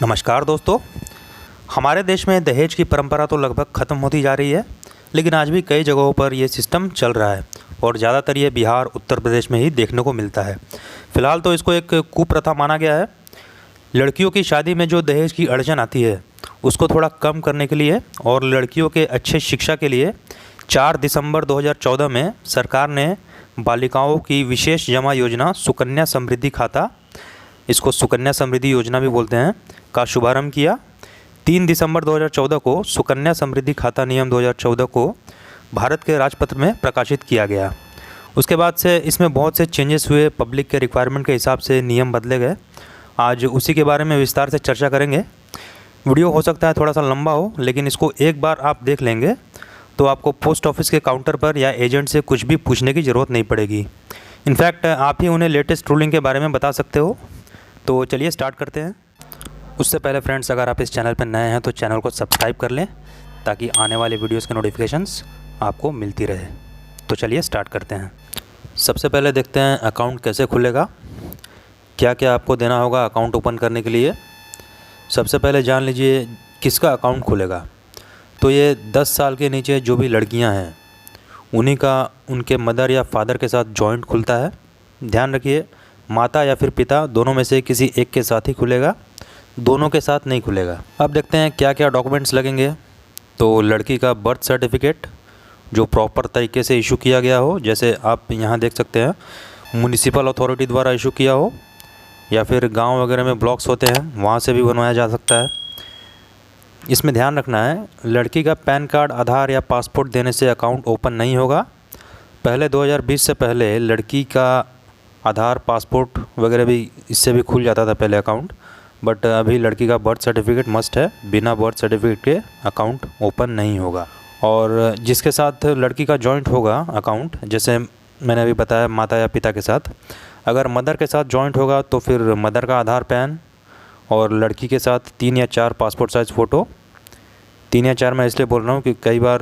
नमस्कार दोस्तों। हमारे देश में दहेज की परंपरा तो लगभग ख़त्म होती जा रही है, लेकिन आज भी कई जगहों पर ये सिस्टम चल रहा है और ज़्यादातर ये बिहार, उत्तर प्रदेश में ही देखने को मिलता है। फ़िलहाल तो इसको एक कुप्रथा माना गया है। लड़कियों की शादी में जो दहेज की अड़चन आती है, उसको थोड़ा कम करने के लिए और लड़कियों के अच्छे शिक्षा के लिए 4 दिसंबर 2014 में सरकार ने बालिकाओं की विशेष जमा योजना सुकन्या समृद्धि खाता, इसको सुकन्या समृद्धि योजना भी बोलते हैं, का शुभारंभ किया। 3 दिसंबर 2014 को सुकन्या समृद्धि खाता नियम 2014 को भारत के राजपत्र में प्रकाशित किया गया। उसके बाद से इसमें बहुत से चेंजेस हुए, पब्लिक के रिक्वायरमेंट के हिसाब से नियम बदले गए। आज उसी के बारे में विस्तार से चर्चा करेंगे। वीडियो हो सकता है थोड़ा सा लंबा हो, लेकिन इसको एक बार आप देख लेंगे तो आपको पोस्ट ऑफिस के काउंटर पर या एजेंट से कुछ भी पूछने की ज़रूरत नहीं पड़ेगी। इनफैक्ट आप ही उन्हें लेटेस्ट रूलिंग के बारे में बता सकते हो। तो चलिए स्टार्ट करते हैं। उससे पहले फ्रेंड्स, अगर आप इस चैनल पर नए हैं तो चैनल को सब्सक्राइब कर लें ताकि आने वाले वीडियोस के नोटिफिकेशंस आपको मिलती रहे। तो चलिए स्टार्ट करते हैं। सबसे पहले देखते हैं अकाउंट कैसे खुलेगा, क्या क्या आपको देना होगा अकाउंट ओपन करने के लिए। सबसे पहले जान लीजिए किसका अकाउंट खुलेगा। तो ये 10 साल के नीचे जो भी लड़कियां हैं उन्हीं का उनके मदर या फादर के साथ जॉइंट खुलता है। ध्यान रखिए, माता या फिर पिता दोनों में से किसी एक के साथ ही खुलेगा, दोनों के साथ नहीं खुलेगा। अब देखते हैं क्या क्या डॉक्यूमेंट्स लगेंगे। तो लड़की का बर्थ सर्टिफिकेट जो प्रॉपर तरीके से इशू किया गया हो, जैसे आप यहाँ देख सकते हैं म्युनिसिपल अथॉरिटी द्वारा इशू किया हो, या फिर गांव वगैरह में ब्लॉक्स होते हैं वहाँ से भी बनवाया जा सकता है। इसमें ध्यान रखना है, लड़की का पैन कार्ड, आधार या पासपोर्ट देने से अकाउंट ओपन नहीं होगा। पहले 2020 से पहले लड़की का आधार, पासपोर्ट वगैरह भी, इससे भी खुल जाता था पहले अकाउंट, बट अभी लड़की का बर्थ सर्टिफिकेट मस्ट है। बिना बर्थ सर्टिफिकेट के अकाउंट ओपन नहीं होगा। और जिसके साथ लड़की का जॉइंट होगा अकाउंट, जैसे मैंने अभी बताया माता या पिता के साथ, अगर मदर के साथ जॉइंट होगा तो फिर मदर का आधार, पैन, और लड़की के साथ 3 या 4 पासपोर्ट साइज़ फ़ोटो। 3 या 4 मैं इसलिए बोल रहा हूँ कि कई बार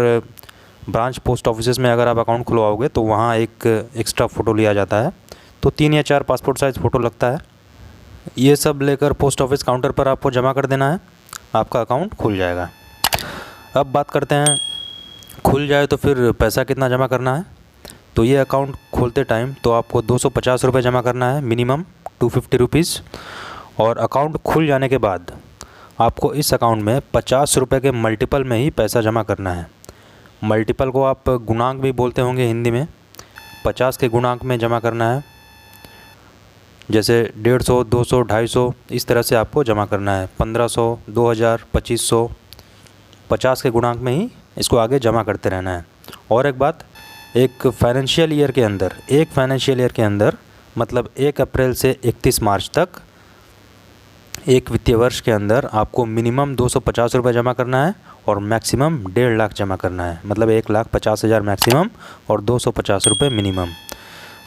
ब्रांच पोस्ट ऑफिस में अगर आप अकाउंट खुलवाओगे तो वहाँ एक एक्स्ट्रा फ़ोटो लिया जाता है, तो 3 या 4 पासपोर्ट साइज़ फ़ोटो लगता है। ये सब लेकर पोस्ट ऑफिस काउंटर पर आपको जमा कर देना है, आपका अकाउंट खुल जाएगा। अब बात करते हैं, खुल जाए तो फिर पैसा कितना जमा करना है। तो ये अकाउंट खोलते टाइम तो आपको 250 रुपये जमा करना है, मिनिमम 250 रुपीज़। और अकाउंट खुल जाने के बाद आपको इस अकाउंट में 50 रुपये के मल्टीपल में ही पैसा जमा करना है। मल्टीपल को आप गुणांक भी बोलते होंगे हिंदी में। 50 के गुणांक में जमा करना है, जैसे 150, 200, 250 इस तरह से आपको जमा करना है। 1500, 2000, 2500, 50 के गुणांक में ही इसको आगे जमा करते रहना है। और एक बात, एक फाइनेंशियल ईयर के अंदर मतलब 1 अप्रैल से 31 मार्च तक, एक वित्तीय वर्ष के अंदर आपको मिनिमम 250 रुपये जमा करना है और मैक्सिमम 1.5 लाख जमा करना है। मतलब 1,50,000 मैक्सिमम और 250 रुपये मिनिमम।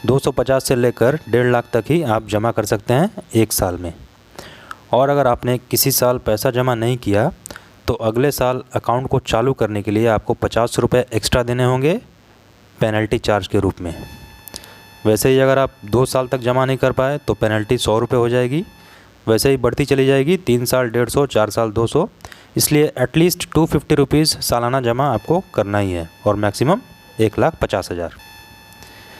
250 से लेकर 1.5 लाख तक ही आप जमा कर सकते हैं 1 साल में। और अगर आपने किसी साल पैसा जमा नहीं किया तो अगले साल अकाउंट को चालू करने के लिए आपको 50 रुपये एक्स्ट्रा देने होंगे पेनल्टी चार्ज के रूप में। वैसे ही अगर आप 2 साल तक जमा नहीं कर पाए तो पेनल्टी 100 रुपये हो जाएगी। वैसे ही बढ़ती चली जाएगी, 3 साल 150, 4 साल 200। इसलिए एटलीस्ट 250 रुपीज़ सालाना जमा आपको करना ही है और मैक्सिमम 1,50,000।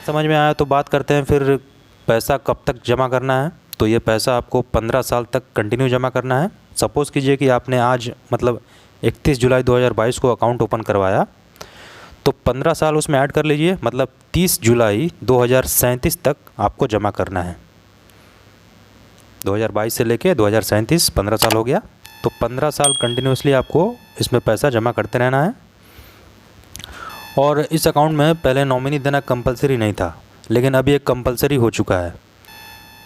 समझ में आया तो बात करते हैं फिर पैसा कब तक जमा करना है। तो ये पैसा आपको 15 साल तक कंटिन्यू जमा करना है। सपोज़ कीजिए कि आपने आज मतलब 31 जुलाई 2022 को अकाउंट ओपन करवाया, तो 15 साल उसमें ऐड कर लीजिए, मतलब 30 जुलाई 2037 तक आपको जमा करना है। 2022 से लेके 2037 15 साल हो गया, तो 15 साल कंटिन्यूसली आपको इसमें पैसा जमा करते रहना है। और इस अकाउंट में पहले नॉमिनी देना कंपलसरी नहीं था, लेकिन अभी एक कंपलसरी हो चुका है।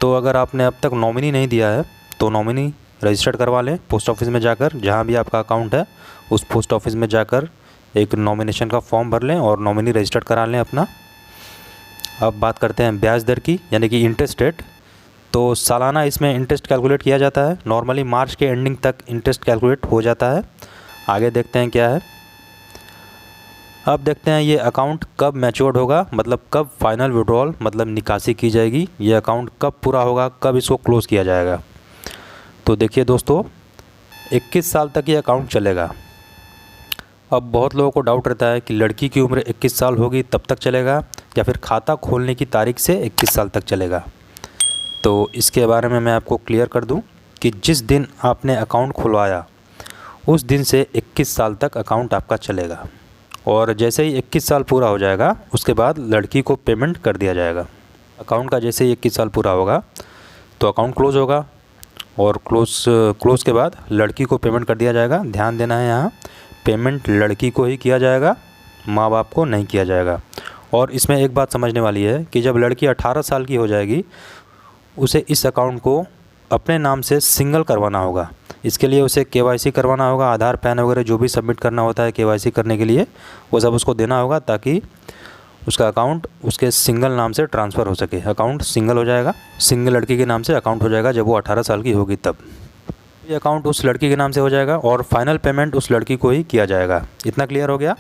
तो अगर आपने अब तक नॉमिनी नहीं दिया है तो नॉमिनी रजिस्टर्ड करवा लें पोस्ट ऑफिस में जाकर। जहाँ भी आपका अकाउंट है उस पोस्ट ऑफिस में जाकर एक नॉमिनेशन का फॉर्म भर लें और नॉमिनी रजिस्टर्ड करा लें अपना। अब बात करते हैं ब्याज दर की, यानी कि इंटरेस्ट रेट। तो सालाना इसमें इंटरेस्ट कैलकुलेट किया जाता है। नॉर्मली मार्च के एंडिंग तक इंटरेस्ट कैलकुलेट हो जाता है। आगे देखते हैं क्या है। अब देखते हैं ये अकाउंट कब मैच्योर्ड होगा, मतलब कब फाइनल विड्रॉल मतलब निकासी की जाएगी। ये अकाउंट कब पूरा होगा, कब इसको क्लोज़ किया जाएगा। तो देखिए दोस्तों, 21 साल तक ये अकाउंट चलेगा। अब बहुत लोगों को डाउट रहता है कि लड़की की उम्र 21 साल होगी तब तक चलेगा या फिर खाता खोलने की तारीख से 21 साल तक चलेगा। तो इसके बारे में मैं आपको क्लियर कर दूं कि जिस दिन आपने अकाउंट खुलवाया उस दिन से 21 साल तक अकाउंट आपका चलेगा, और जैसे ही 21 साल पूरा हो जाएगा उसके बाद लड़की को पेमेंट कर दिया जाएगा। अकाउंट का जैसे ही 21 साल पूरा होगा तो अकाउंट क्लोज़ होगा, और क्लोज़ के बाद लड़की को पेमेंट कर दिया जाएगा। ध्यान देना है, यहाँ पेमेंट लड़की को ही किया जाएगा, माँ बाप को नहीं किया जाएगा। और इसमें एक बात समझने वाली है कि जब लड़की 18 साल की हो जाएगी उसे इस अकाउंट को अपने नाम से सिंगल करवाना होगा। इसके लिए उसे केवाईसी करवाना होगा, आधार पैन वगैरह जो भी सबमिट करना होता है केवाईसी करने के लिए वो सब उसको देना होगा, ताकि उसका अकाउंट उसके सिंगल नाम से ट्रांसफ़र हो सके। अकाउंट सिंगल हो जाएगा, सिंगल लड़की के नाम से अकाउंट हो जाएगा जब वो 18 साल की होगी तब। ये अकाउंट उस लड़की के नाम से हो जाएगा और फाइनल पेमेंट उस लड़की को ही किया जाएगा। इतना क्लियर हो गया।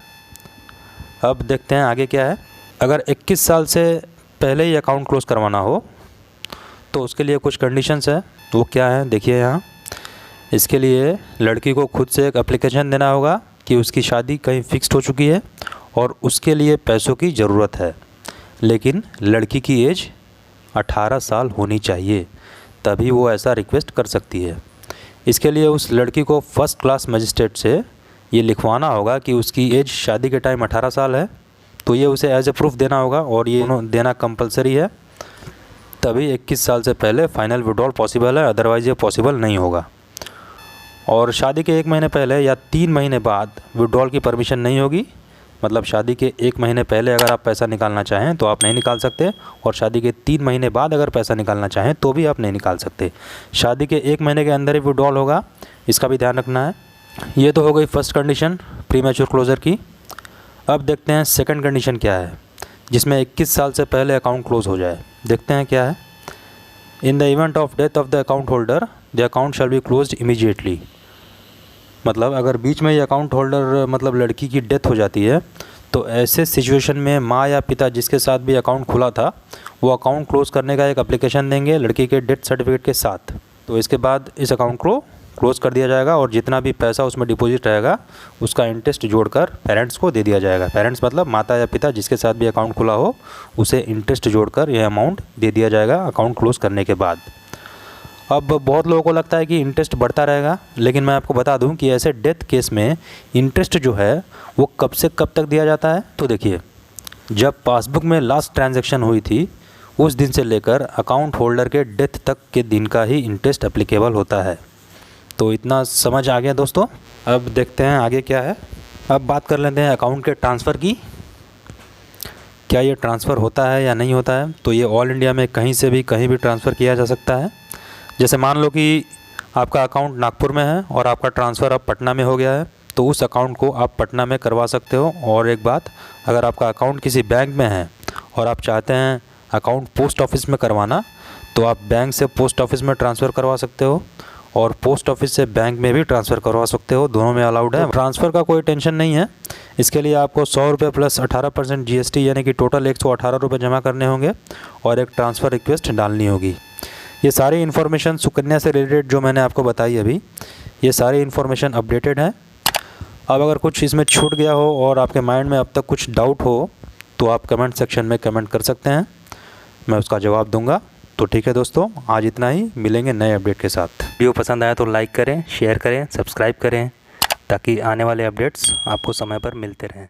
अब देखते हैं आगे क्या है। अगर 21 साल से पहले ही अकाउंट क्लोज़ करवाना हो तो उसके लिए कुछ कंडीशंस है। वो क्या है देखिए यहाँ। इसके लिए लड़की को खुद से एक एप्लीकेशन देना होगा कि उसकी शादी कहीं फ़िक्स्ड हो चुकी है और उसके लिए पैसों की ज़रूरत है, लेकिन लड़की की एज 18 साल होनी चाहिए, तभी वो ऐसा रिक्वेस्ट कर सकती है। इसके लिए उस लड़की को फर्स्ट क्लास मजिस्ट्रेट से ये लिखवाना होगा कि उसकी एज शादी के टाइम 18 साल है, तो ये उसे एज ए प्रूफ देना होगा और ये देना कंपलसरी है। तभी 21 साल से पहले फ़ाइनल विड्रॉल पॉसिबल है, अदरवाइज़ ये पॉसिबल नहीं होगा। और शादी के 1 महीने पहले या 3 महीने बाद विड्रॉल की परमिशन नहीं होगी। मतलब शादी के 1 महीने पहले अगर आप पैसा निकालना चाहें तो आप नहीं निकाल सकते, और शादी के 3 महीने बाद अगर पैसा निकालना चाहें तो भी आप नहीं निकाल सकते। शादी के 1 महीने के अंदर ही विड्रॉल होगा, इसका भी ध्यान रखना है। ये तो हो गई फर्स्ट कंडीशन प्रीमैच्योर क्लोज़र की। अब देखते हैं सेकंड कंडीशन क्या है, जिसमें 21 साल से पहले अकाउंट क्लोज़ हो जाए। देखते हैं क्या है। In the event of death of the account holder the account shall be closed immediately. मतलब अगर बीच में ये अकाउंट होल्डर मतलब लड़की की डेथ हो जाती है तो ऐसे सिचुएशन में माँ या पिता जिसके साथ भी अकाउंट खुला था वो अकाउंट क्लोज़ करने का एक एप्लीकेशन देंगे लड़की के डेथ सर्टिफिकेट के साथ। तो इसके बाद इस अकाउंट को क्लोज़ कर दिया जाएगा और जितना भी पैसा उसमें डिपॉजिट रहेगा उसका इंटरेस्ट जोड़कर पेरेंट्स को दे दिया जाएगा। पेरेंट्स मतलब माता या पिता जिसके साथ भी अकाउंट खुला हो उसे इंटरेस्ट जोड़कर यह अमाउंट दे दिया जाएगा अकाउंट क्लोज़ करने के बाद। अब बहुत लोगों को लगता है कि इंटरेस्ट बढ़ता रहेगा, लेकिन मैं आपको बता दूं कि ऐसे डेथ केस में इंटरेस्ट जो है वो कब से कब तक दिया जाता है। तो देखिए, जब पासबुक में लास्ट ट्रांजैक्शन हुई थी उस दिन से लेकर अकाउंट होल्डर के डेथ तक के दिन का ही इंटरेस्ट एप्लीकेबल होता है। तो इतना समझ आ गया दोस्तों। अब देखते हैं आगे क्या है। अब बात कर लेते हैं अकाउंट के ट्रांसफ़र की। क्या ये ट्रांसफ़र होता है या नहीं होता है। तो ये ऑल इंडिया में कहीं से भी कहीं भी ट्रांसफ़र किया जा सकता है। जैसे मान लो कि आपका अकाउंट नागपुर में है और आपका ट्रांसफ़र अब पटना में हो गया है, तो उस अकाउंट को आप पटना में करवा सकते हो। और एक बात, अगर आपका अकाउंट किसी बैंक में है और आप चाहते हैं अकाउंट पोस्ट ऑफिस में करवाना, तो आप बैंक से पोस्ट ऑफिस में ट्रांसफ़र करवा सकते हो और पोस्ट ऑफिस से बैंक में भी ट्रांसफ़र करवा सकते हो, दोनों में अलाउड है। ट्रांसफ़र का कोई टेंशन नहीं है। इसके लिए आपको 100 रुपये प्लस 18% GST यानी कि टोटल 118 रुपये जमा करने होंगे और एक ट्रांसफ़र रिक्वेस्ट डालनी होगी। ये सारी इन्फॉर्मेशन सुकन्या से रिलेटेड जो मैंने आपको बताई अभी, ये सारी इन्फॉर्मेशन अपडेटेड है। अब अगर कुछ इसमें छूट गया हो और आपके माइंड में अब तक कुछ डाउट हो तो आप कमेंट सेक्शन में कमेंट कर सकते हैं, मैं उसका जवाब दूंगा। तो ठीक है दोस्तों, आज इतना ही। मिलेंगे नए अपडेट के साथ। वीडियो पसंद आया तो लाइक करें, शेयर करें, सब्सक्राइब करें, ताकि आने वाले अपडेट्स आपको समय पर मिलते रहें।